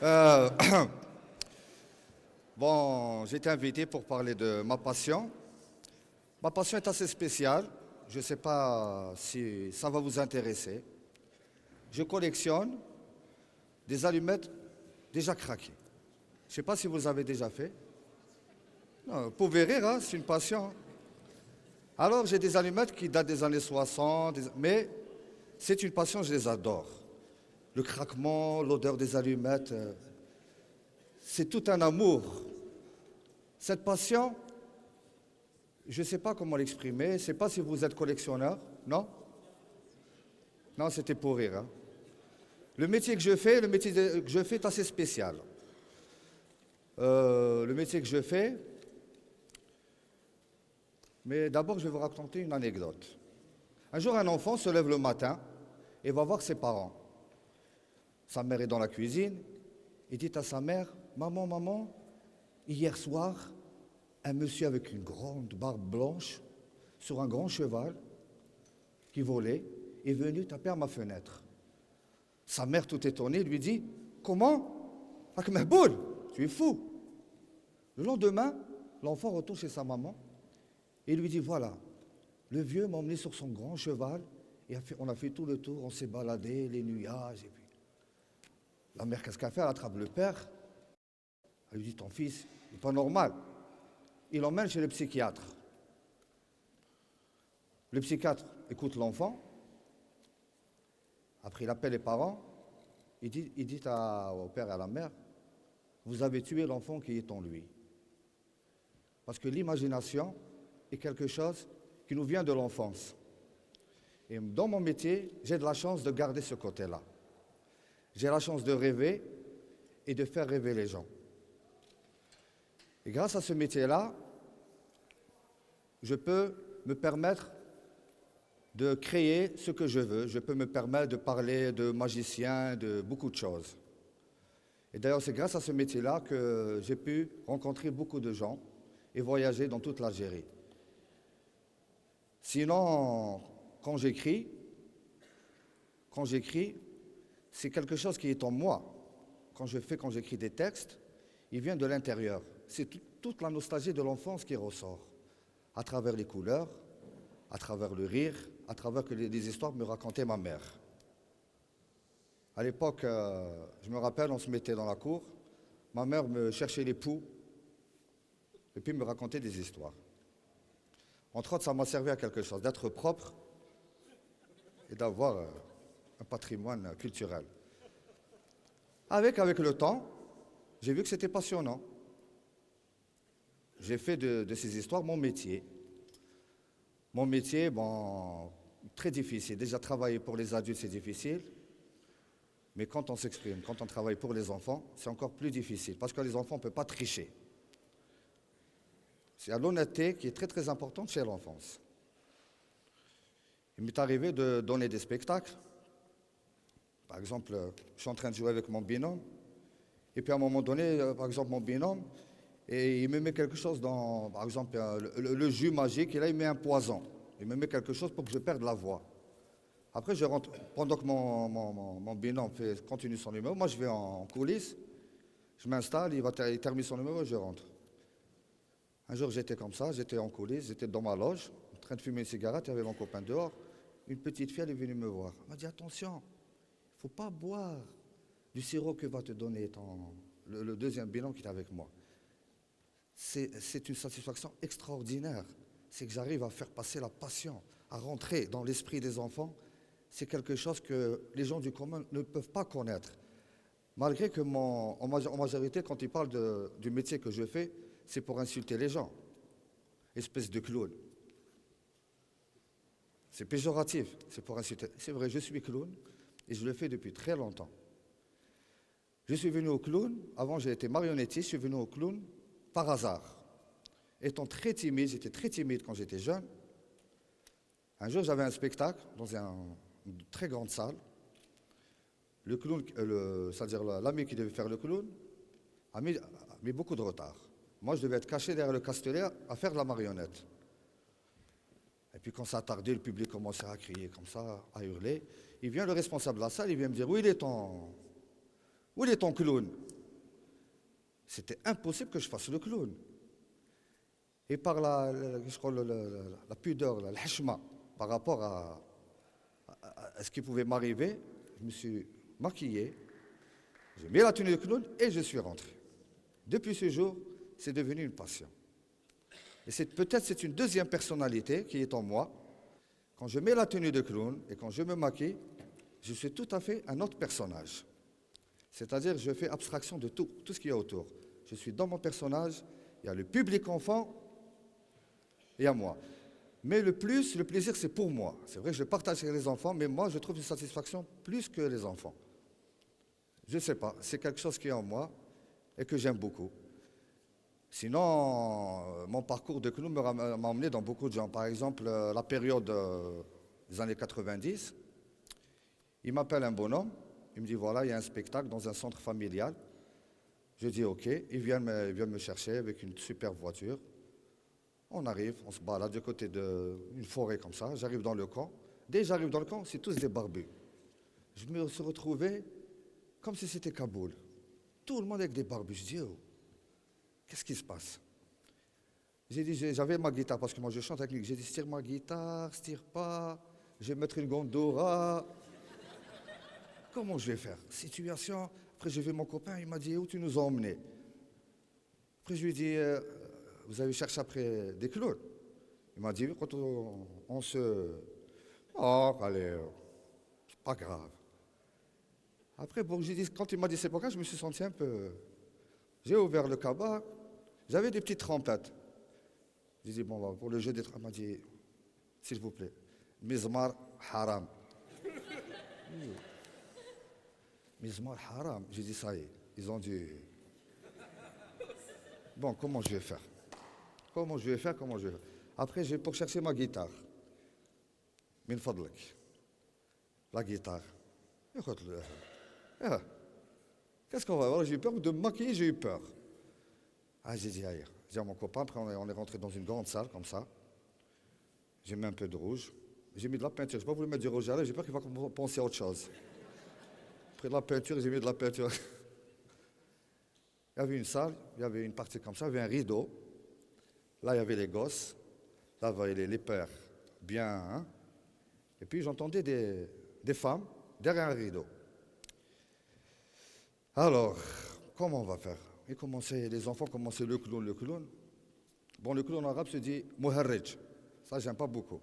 Euh, Bon, j'ai été invité pour parler de ma passion. Ma passion est assez spéciale. Je ne sais pas si ça va vous intéresser. Je collectionne des allumettes déjà craquées. Je ne sais pas si vous avez déjà fait. Non, vous pouvez rire, hein, c'est une passion. Alors, j'ai des allumettes qui datent des années 60, mais c'est une passion, je les adore. Le craquement, l'odeur des allumettes, c'est tout un amour. Cette passion, je ne sais pas comment l'exprimer. Je ne sais pas si vous êtes collectionneur, non? Non, c'était pour rire, hein. Le métier que je fais, est assez spécial. Le métier que je fais, mais d'abord je vais vous raconter une anecdote. Un jour, un enfant se lève le matin et va voir ses parents. Sa mère est dans la cuisine. Il dit à sa mère, maman, maman, hier soir, un monsieur avec une grande barbe blanche, sur un grand cheval, qui volait, est venu taper à ma fenêtre. Sa mère, tout étonnée, lui dit, comment? Avec ma boule, tu es fou. Le lendemain, l'enfant retourne chez sa maman et lui dit, voilà, le vieux m'a emmené sur son grand cheval et on a fait tout le tour, on s'est baladé, les nuages. Et puis, la mère, qu'est-ce qu'elle fait? Elle attrape le père. Elle lui dit, ton fils, il n'est pas normal. Il l'emmène chez le psychiatre. Le psychiatre écoute l'enfant. Après, il appelle les parents. Il dit au père et à la mère, vous avez tué l'enfant qui est en lui. Parce que l'imagination est quelque chose qui nous vient de l'enfance. Et dans mon métier, j'ai de la chance de garder ce côté-là. J'ai la chance de rêver et de faire rêver les gens. Et grâce à ce métier-là, je peux me permettre de créer ce que je veux. Je peux me permettre de parler de magicien, de beaucoup de choses. Et d'ailleurs, c'est grâce à ce métier-là que j'ai pu rencontrer beaucoup de gens et voyager dans toute l'Algérie. Sinon, quand j'écris, c'est quelque chose qui est en moi. Quand j'écris des textes, il vient de l'intérieur. C'est toute la nostalgie de l'enfance qui ressort, à travers les couleurs, à travers le rire, à travers les histoires que me racontait ma mère. À l'époque, je me rappelle, on se mettait dans la cour, ma mère me cherchait les poux, et puis me racontait des histoires. Entre autres, ça m'a servi à quelque chose, d'être propre et d'avoir un patrimoine culturel. Avec le temps, j'ai vu que c'était passionnant. J'ai fait de ces histoires mon métier. Mon métier, bon, très difficile. Déjà, travailler pour les adultes, c'est difficile. Mais quand on s'exprime, quand on travaille pour les enfants, c'est encore plus difficile. Parce que les enfants ne peuvent pas tricher. C'est l'honnêteté qui est très très importante chez l'enfance. Il m'est arrivé de donner des spectacles. Par exemple, je suis en train de jouer avec mon binôme. Et puis à un moment donné, par exemple, mon binôme, et il me met quelque chose dans, par exemple, le jus magique, et là il met un poison. Il me met quelque chose pour que je perde la voix. Après, je rentre, pendant que mon binôme continue son numéro, moi je vais en coulisses, je m'installe, il termine son numéro et je rentre. Un jour j'étais comme ça, j'étais en coulisses, j'étais dans ma loge, en train de fumer une cigarette, il y avait mon copain dehors. Une petite fille, elle est venue me voir. Elle m'a dit, attention, il ne faut pas boire du sirop que va te donner le deuxième binôme qui est avec moi. C'est une satisfaction extraordinaire. C'est que j'arrive à faire passer la passion, à rentrer dans l'esprit des enfants. C'est quelque chose que les gens du commun ne peuvent pas connaître. Malgré que en majorité, quand ils parlent du métier que je fais, c'est pour insulter les gens. Espèce de clown. C'est péjoratif, c'est pour insulter. C'est vrai, je suis clown et je le fais depuis très longtemps. Je suis venu au clown, avant j'ai été marionnettiste, je suis venu au clown par hasard. Étant très timide, j'étais très timide quand j'étais jeune. Un jour, j'avais un spectacle dans une très grande salle. Le clown, c'est-à-dire l'ami qui devait faire le clown, a mis beaucoup de retard. Moi, je devais être caché derrière le castelet à faire de la marionnette. Et puis quand ça a tardé, le public commençait à crier comme ça, à hurler. Il vient le responsable de la salle, il vient me dire, où est ton clown? C'était impossible que je fasse le clown. Et par je crois, la pudeur, le hashma, par rapport à ce qui pouvait m'arriver, je me suis maquillé, j'ai mis la tenue de clown et je suis rentré. Depuis ce jour, c'est devenu une passion. Et peut-être c'est une deuxième personnalité qui est en moi. Quand je mets la tenue de clown et quand je me maquille, je suis tout à fait un autre personnage. C'est-à-dire je fais abstraction de tout ce qu'il y a autour. Je suis dans mon personnage, il y a le public enfant et il y a moi. Mais le plaisir, c'est pour moi. C'est vrai que je partage avec les enfants, mais moi, je trouve une satisfaction plus que les enfants. Je ne sais pas, c'est quelque chose qui est en moi et que j'aime beaucoup. Sinon, mon parcours de clown m'a emmené dans beaucoup de gens. Par exemple, la période des années 90, il m'appelle un bonhomme, il me dit voilà, il y a un spectacle dans un centre familial. Je dis ok, il vient me chercher avec une super voiture. On arrive, on se balade du côté d'une forêt comme ça, j'arrive dans le camp. Dès que j'arrive dans le camp, c'est tous des barbus. Je me suis retrouvé comme si c'était Kaboul. Tout le monde avec des barbus. Je dis oh, qu'est-ce qui se passe? J'ai dit, j'avais ma guitare, parce que moi je chante avec lui. J'ai dit, tire ma guitare, tire pas, je vais mettre une gondola. Comment je vais faire? Situation. Après, j'ai vu mon copain, il m'a dit, où tu nous as emmenés? Après, je lui ai dit, vous avez cherché après des clowns? Il m'a dit, quand on se... Oh, allez, c'est pas grave. Après, bon, j'ai dit, quand il m'a dit c'est pas grave, je me suis senti un peu... J'ai ouvert le cabas, j'avais des petites trompettes. J'ai dit, bon, pour le jeu des trompettes, il m'a dit, s'il vous plaît, Mizmar haram. Mizmar haram. J'ai dit, ça y est, ils ont dit... Bon, comment je vais faire? Comment je vais faire? Après, j'ai pour chercher ma guitare. Min fadlak. La guitare. Écoute, qu'est-ce qu'on va voir? J'ai eu peur de me maquiller, j'ai eu peur. Ah, j'ai dit, aïe. J'ai dit à mon copain, après on est rentré dans une grande salle comme ça. J'ai mis un peu de rouge. J'ai mis de la peinture. Je n'ai pas voulu mettre du rouge à lèvres, j'ai peur qu'il va penser à autre chose. Après de la peinture, j'ai mis de la peinture. Il y avait une salle, il y avait une partie comme ça, il y avait un rideau. Là, il y avait les gosses. Là, il y avait les pères bien. Hein? Et puis, j'entendais des femmes derrière un rideau. Alors, comment on va faire? Les enfants commençaient le clown. Bon, le clown en arabe se dit muharrij. Ça, j'aime pas beaucoup.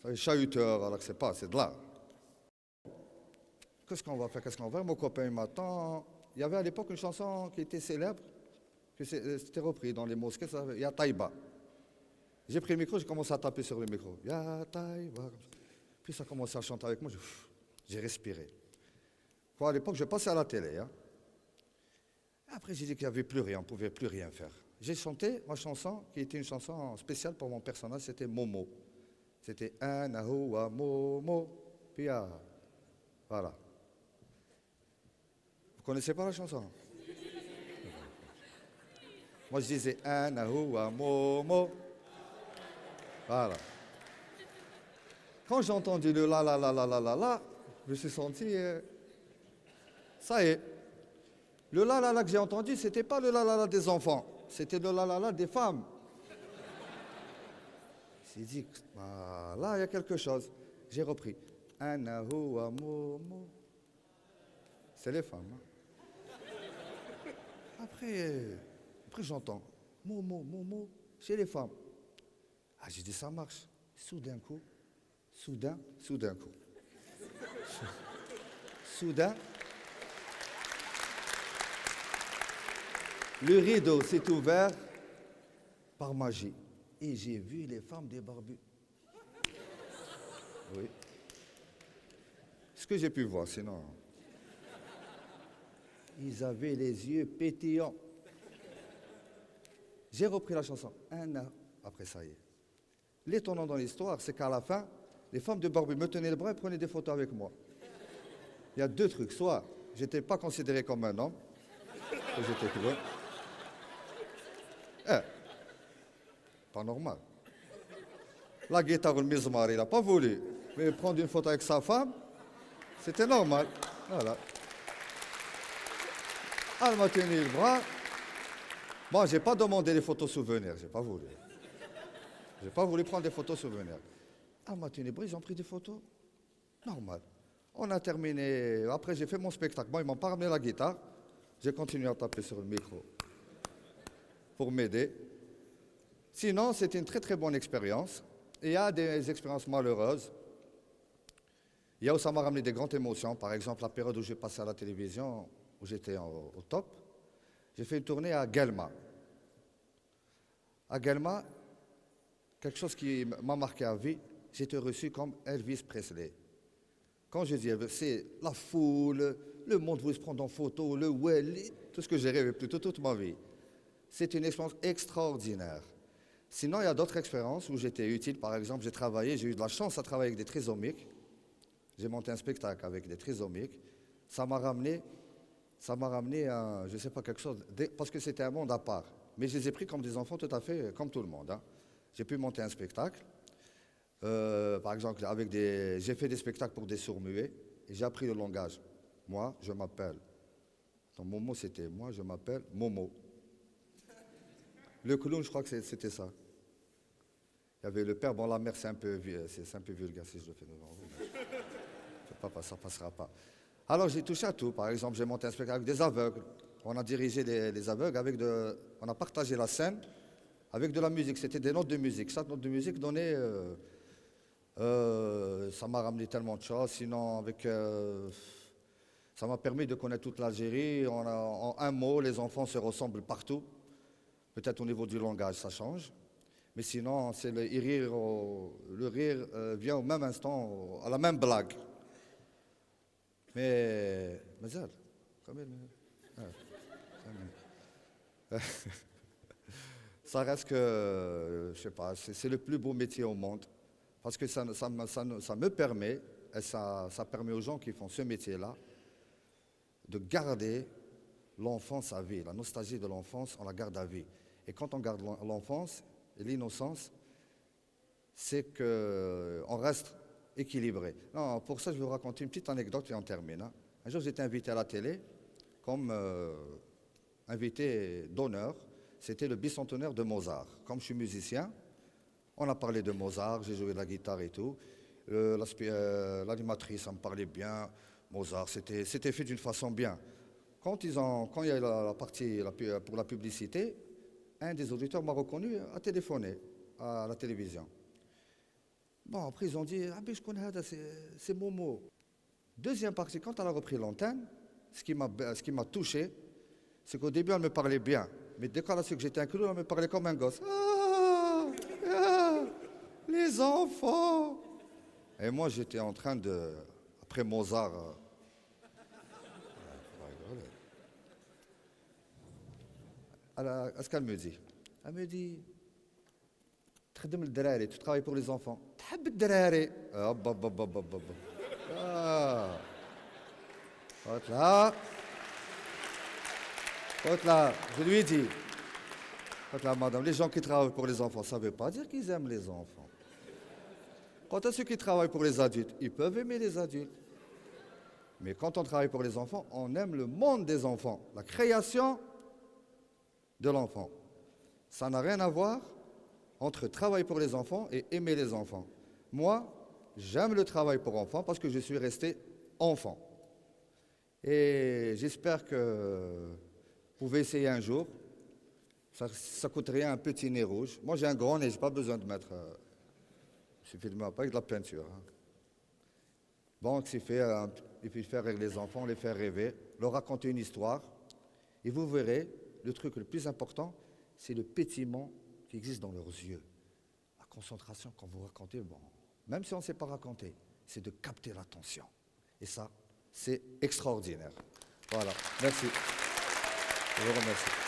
Ça, chahuteur, alors que c'est de là. Qu'est-ce qu'on va faire? Mon copain il m'attend. Il y avait à l'époque une chanson qui était célèbre, que c'était repris dans les mosquées, ça, Ya Taïba. J'ai pris le micro, j'ai commencé à taper sur le micro. Ya Taïba. Puis ça a commencé à chanter avec moi, j'ai respiré. Quoi, à l'époque, je passais à la télé. Hein. Après, j'ai dit qu'il n'y avait plus rien, on ne pouvait plus rien faire. J'ai chanté ma chanson, qui était une chanson spéciale pour mon personnage, c'était Momo. C'était Ana Huwa Momo. Puis, voilà. Vous connaissez pas la chanson? Moi, je disais Ana Huwa Momo. Voilà. Quand j'ai entendu le la, je me suis senti... ça y est. Le la que j'ai entendu, ce n'était pas le la des enfants, c'était le la des femmes. J'ai dit, là, il y a quelque chose. J'ai repris. Ana huwa momo. C'est les femmes. Hein. Après j'entends momo, chez les femmes. Ah, j'ai dit, ça marche. Soudain coup. Le rideau s'est ouvert par magie et j'ai vu les femmes des barbus. Oui. Ce que j'ai pu voir, sinon. Ils avaient les yeux pétillants. J'ai repris la chanson. Un an. Après, ça y est. L'étonnant dans l'histoire, c'est qu'à la fin, les femmes de barbus me tenaient le bras et prenaient des photos avec moi. Il y a deux trucs. Soit je n'étais pas considéré comme un homme, que j'étais clown. Eh, pas normal. La guitare, le mizmar, il n'a pas voulu. Mais prendre une photo avec sa femme, c'était normal. Voilà. Elle m'a tenu le bras. Moi, je n'ai pas demandé les photos souvenirs, je n'ai pas voulu. Je n'ai pas voulu prendre des photos souvenirs. Elle m'a tenu le bras, ils ont pris des photos. Normal. On a terminé. Après, j'ai fait mon spectacle. Moi, ils m'ont pas ramené la guitare. J'ai continué à taper sur le micro pour m'aider. Sinon, c'était une très très bonne expérience. Et il y a des expériences malheureuses. Il y a où ça m'a ramené des grandes émotions. Par exemple, la période où j'ai passé à la télévision, où j'étais au top, j'ai fait une tournée à Guelma. À Guelma, quelque chose qui m'a marqué à vie, j'étais reçu comme Elvis Presley. Quand je dis c'est la foule, le monde voulait se prendre en photo, le well, tout ce que j'ai rêvé plutôt toute ma vie. C'est une expérience extraordinaire. Sinon, il y a d'autres expériences où j'étais utile. Par exemple, j'ai eu de la chance à travailler avec des trisomiques. J'ai monté un spectacle avec des trisomiques. Ça m'a ramené à, je ne sais pas, quelque chose, parce que c'était un monde à part. Mais je les ai pris comme des enfants tout à fait comme tout le monde. Hein. J'ai pu monter un spectacle. Par exemple, j'ai fait des spectacles pour des sourds-muets et j'ai appris le langage. Moi, je m'appelle. Dans Momo, c'était moi, je m'appelle Momo. Le clown, je crois que c'était ça. Il y avait le père, bon, la mère, c'est un peu vulgaire si je le fais devant vous. Ça ne passera pas. Alors, j'ai touché à tout. Par exemple, j'ai monté un spectacle avec des aveugles. On a dirigé les aveugles on a partagé la scène avec de la musique. C'était des notes de musique. Chaque note de musique donnait. Ça m'a ramené tellement de choses. Sinon, ça m'a permis de connaître toute l'Algérie. En un mot, les enfants se ressemblent partout. Peut-être au niveau du langage, ça change. Mais sinon, c'est le rire vient au même instant, à la même blague. Mais ça, quand même. Ça reste que, je sais pas, c'est le plus beau métier au monde. Parce que ça me permet, et ça permet aux gens qui font ce métier-là, de garder l'enfance à vie. La nostalgie de l'enfance, on la garde à vie. Et quand on garde l'enfance et l'innocence, c'est qu'on reste équilibré. Non, pour ça, je vais vous raconter une petite anecdote et on termine. Hein. Un jour, j'étais invité à la télé comme invité d'honneur. C'était le bicentenaire de Mozart. Comme je suis musicien, on a parlé de Mozart, j'ai joué de la guitare et tout. L'animatrice, ça me parlait bien. Mozart, c'était fait d'une façon bien. Quand il y a eu la partie pour la publicité, un des auditeurs m'a reconnu, a téléphoné à la télévision. Bon, après ils ont dit, ah ben je connais, c'est Momo. Deuxième partie, quand elle a repris l'antenne, ce qui m'a touché, c'est qu'au début elle me parlait bien, mais dès qu'elle a su que j'étais un clown, elle me parlait comme un gosse. Les enfants. Et moi j'étais en train de, après Mozart, ce qu'elle me dit? Elle me dit, tu travailles pour les enfants. تحب الدراري. Je lui ai dit, madame, les gens qui travaillent pour les enfants, ça ne veut pas dire qu'ils aiment les enfants. Quant à ceux qui travaillent pour les adultes, ils peuvent aimer les adultes. Mais quand on travaille pour les enfants, on aime le monde des enfants, la création de l'enfant. Ça n'a rien à voir entre travailler pour les enfants et aimer les enfants. Moi, j'aime le travail pour enfants parce que je suis resté enfant. Et j'espère que vous pouvez essayer un jour. Ça coûte rien, un petit nez rouge. Moi, j'ai un grand nez, je n'ai pas besoin de mettre... il suffit de mettre pas avec de la peinture. Hein. Bon, c'est fait, il faut faire avec les enfants, les faire rêver, leur raconter une histoire. Et vous verrez, le truc le plus important, c'est le pétillement qui existe dans leurs yeux. La concentration quand vous racontez, bon, même si on ne sait pas raconter, c'est de capter l'attention. Et ça, c'est extraordinaire. Voilà, merci. Je vous remercie.